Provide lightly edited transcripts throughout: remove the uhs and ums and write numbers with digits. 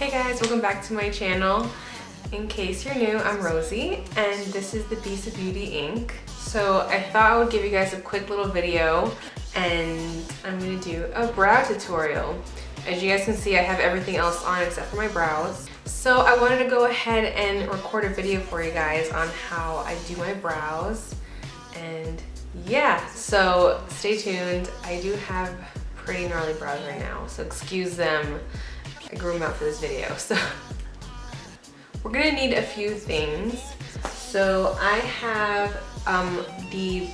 Hey guys, welcome back to my channel. In case you're new, I'm Rosie and this is the Beast of Beauty Inc. So I thought I would give you guys a quick little video and I'm gonna do a brow tutorial. As you guys can see, I have everything else on except for my brows. So I wanted to go ahead and record a video for you guys on how I do my brows. And yeah, so stay tuned. I do have pretty gnarly brows right now, so excuse them. I grew them out for this video. So we're gonna need a few things. So I have the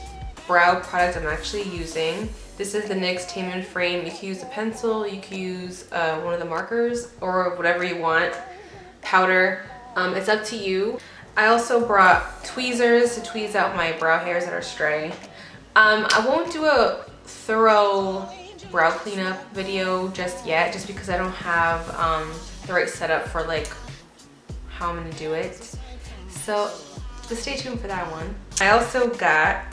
brow product I'm actually using. This is the NYX Tame & Frame. You can use a pencil, you can use one of the markers or whatever you want, powder. It's up to you. I also brought tweezers to tweeze out my brow hairs that are stray. I won't do a thorough brow cleanup video just yet, just because I don't have the right setup for like how I'm gonna do it. So just stay tuned for that one. I also got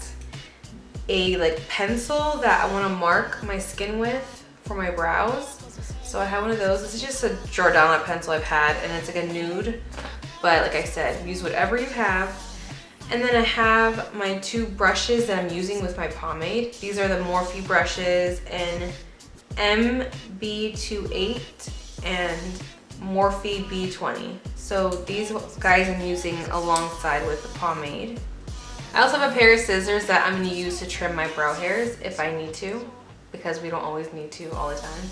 a pencil that I want to mark my skin with for my brows. So I have one of those. This is just a Jordana pencil I've had, and it's like a nude, but like I said, use whatever you have. And then I have my two brushes that I'm using with my pomade. These are the Morphe brushes in MB28 and Morphe B20. So these guys I'm using alongside with the pomade. I also have a pair of scissors that I'm going to use to trim my brow hairs if I need to, because we don't always need to all the time.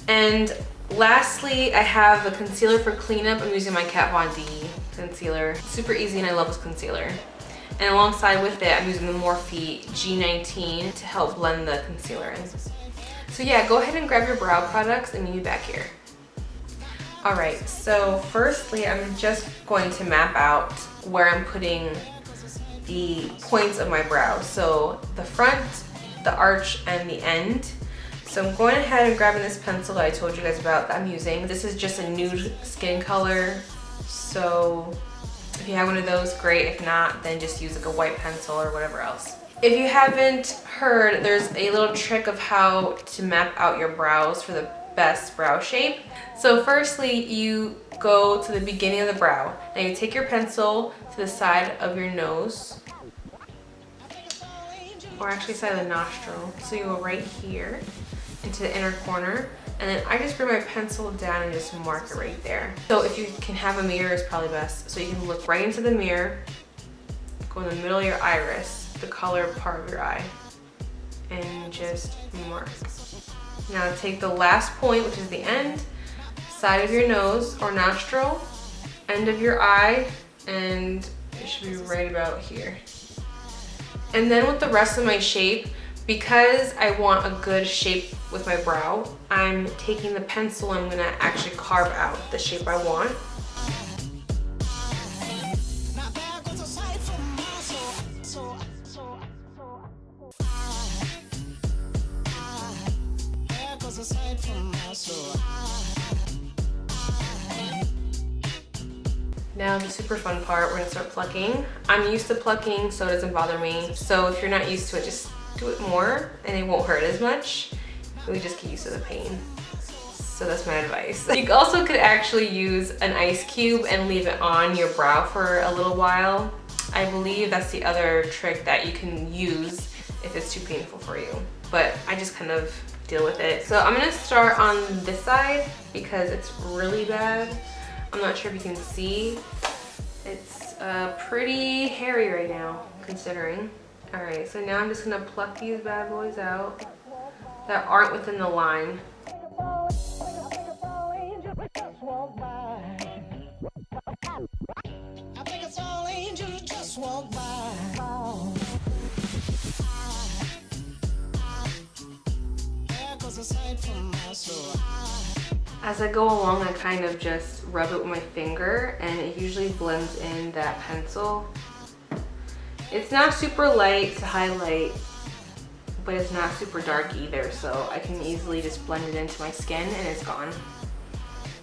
And lastly, I have a concealer for cleanup. I'm using my Kat Von D concealer. Super easy and I love this concealer. And alongside with it, I'm using the Morphe G19 to help blend the concealer in. So yeah, go ahead and grab your brow products and meet me back here. Alright, so firstly, I'm just going to map out where I'm putting the points of my brows. So the front, the arch, and the end. So I'm going ahead and grabbing this pencil that I told you guys about that I'm using. This is just a nude skin color. So if you have one of those, great. If not, then just use like a white pencil or whatever else. If you haven't heard, there's a little trick of how to map out your brows for the best brow shape. So firstly, you go to the beginning of the brow and you take your pencil to the side of your nose, or actually side of the nostril. So you go right here into the inner corner, and then I just bring my pencil down and just mark it right there. So if you can have a mirror, it's probably best. So you can look right into the mirror, go in the middle of your iris, the color part of your eye, and just mark. Now take the last point, which is the end, side of your nose or nostril, end of your eye, and it should be right about here. And then with the rest of my shape, because I want a good shape with my brow, I'm taking the pencil and I'm gonna actually carve out the shape I want. Now the super fun part, we're gonna start plucking. I'm used to plucking, so it doesn't bother me. So if you're not used to it, just do it more and it won't hurt as much. Really just get used to the pain. So that's my advice. You also could actually use an ice cube and leave it on your brow for a little while. I believe that's the other trick that you can use if it's too painful for you. But I just kind of deal with it. So I'm gonna start on this side because it's really bad. I'm not sure if you can see. It's pretty hairy right now, considering. All right, so now I'm just gonna pluck these bad boys out that aren't within the line. As I go along, I kind of just rub it with my finger and it usually blends in that pencil. It's not super light to highlight, but it's not super dark either, so I can easily just blend it into my skin and it's gone.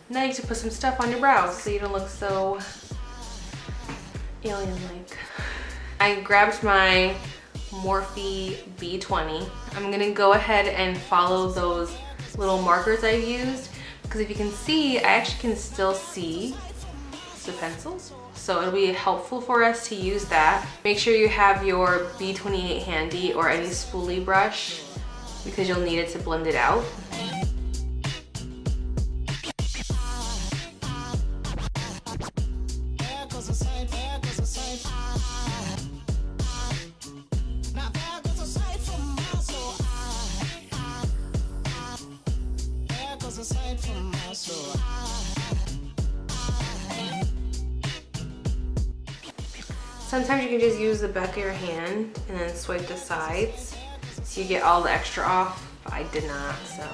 Now you can put some stuff on your brows so you don't look so alien-like. I grabbed my Morphe B20. I'm gonna go ahead and follow those little markers I used Because if you can see, I actually can still see the pencils. So it'll be helpful for us to use that. Make sure you have your B28 handy or any spoolie brush because you'll need it to blend it out. Sometimes you can just use the back of your hand and then swipe the sides so you get all the extra off. I did not, so.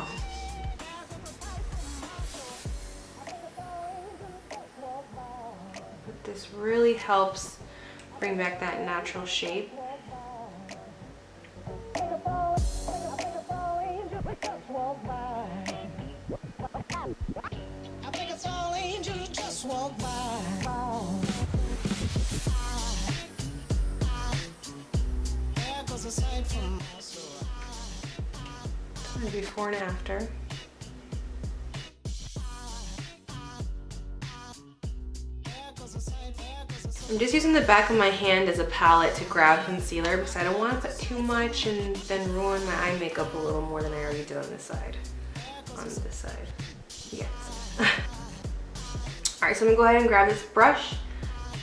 But this really helps bring back that natural shape. Before and after. I'm just using the back of my hand as a palette to grab concealer because I don't want to put too much and then ruin my eye makeup a little more than I already did on this side. On this side. Yes. Alright, so I'm gonna go ahead and grab this brush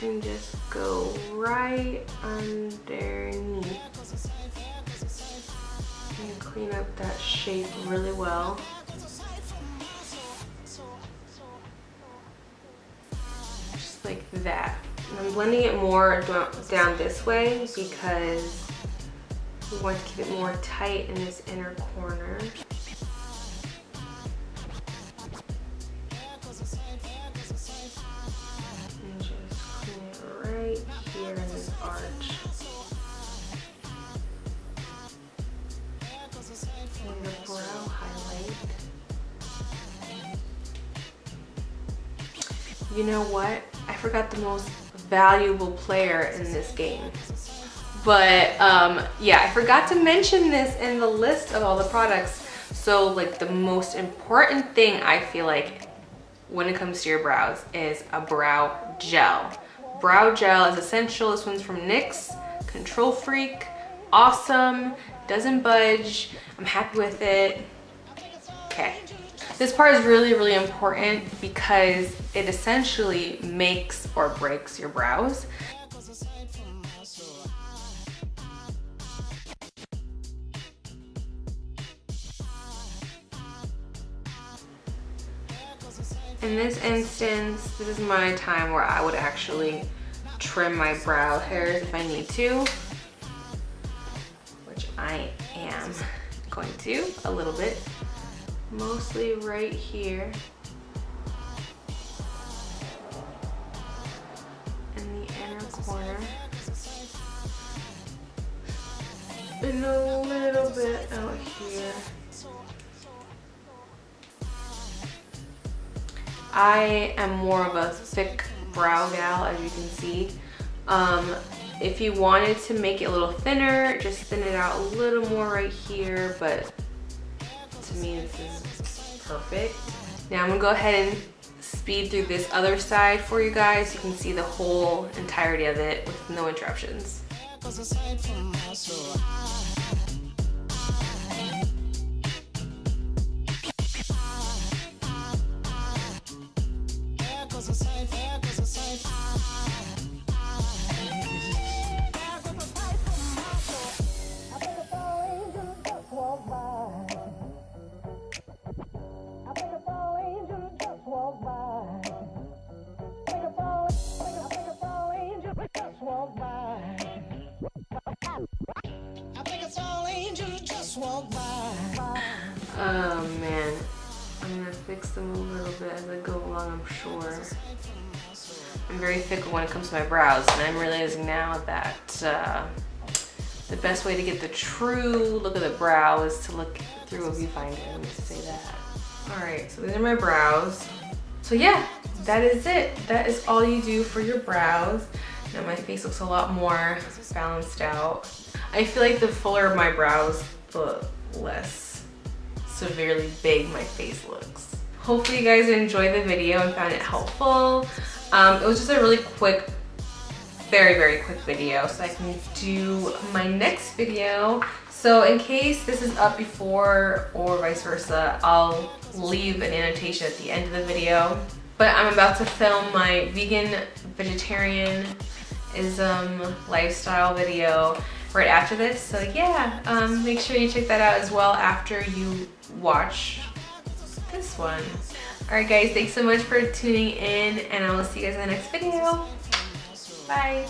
and just go right underneath. And clean up that shape really well. Just like that. And I'm blending it more down this way because we want to keep it more tight in this inner corner. And just clean it right here in this arch. And the brow highlight. You know what? I forgot the most valuable player in this game. But yeah, I forgot to mention this in the list of all the products. So like the most important thing I feel like when it comes to your brows is a brow gel. Brow gel is essential. This one's from NYX, Control Freak. Awesome, doesn't budge. I'm happy with it. Okay. This part is really, really important because it essentially makes or breaks your brows. In this instance, this is my time where I would actually trim my brow hairs if I need to, which I am going to a little bit. Mostly right here in the inner corner and a little bit out here. I am more of a thick brow gal, as you can see. If you wanted to make it a little thinner, just thin it out a little more right here, but to me this is perfect. Now I'm gonna go ahead and speed through this other side for you guys so you can see the whole entirety of it with no interruptions. Oh man, I'm gonna fix them a little bit as I go along, I'm sure. I'm very fickle when it comes to my brows, and I'm realizing now that the best way to get the true look of the brow is to look through a viewfinder. Let me just say that. Alright, so these are my brows. So yeah, that is it. That is all you do for your brows. Now my face looks a lot more balanced out. I feel like the fuller my brows, the less severely big my face looks. Hopefully you guys enjoyed the video and found it helpful. It was just a really quick, very quick video so I can do my next video. So in case this is up before or vice versa, I'll leave an annotation at the end of the video. But I'm about to film my vegan vegetarianism lifestyle video right after this. So yeah, make sure you check that out as well after you watch this one. Alright guys, thanks so much for tuning in, and I will see you guys in the next video. Bye.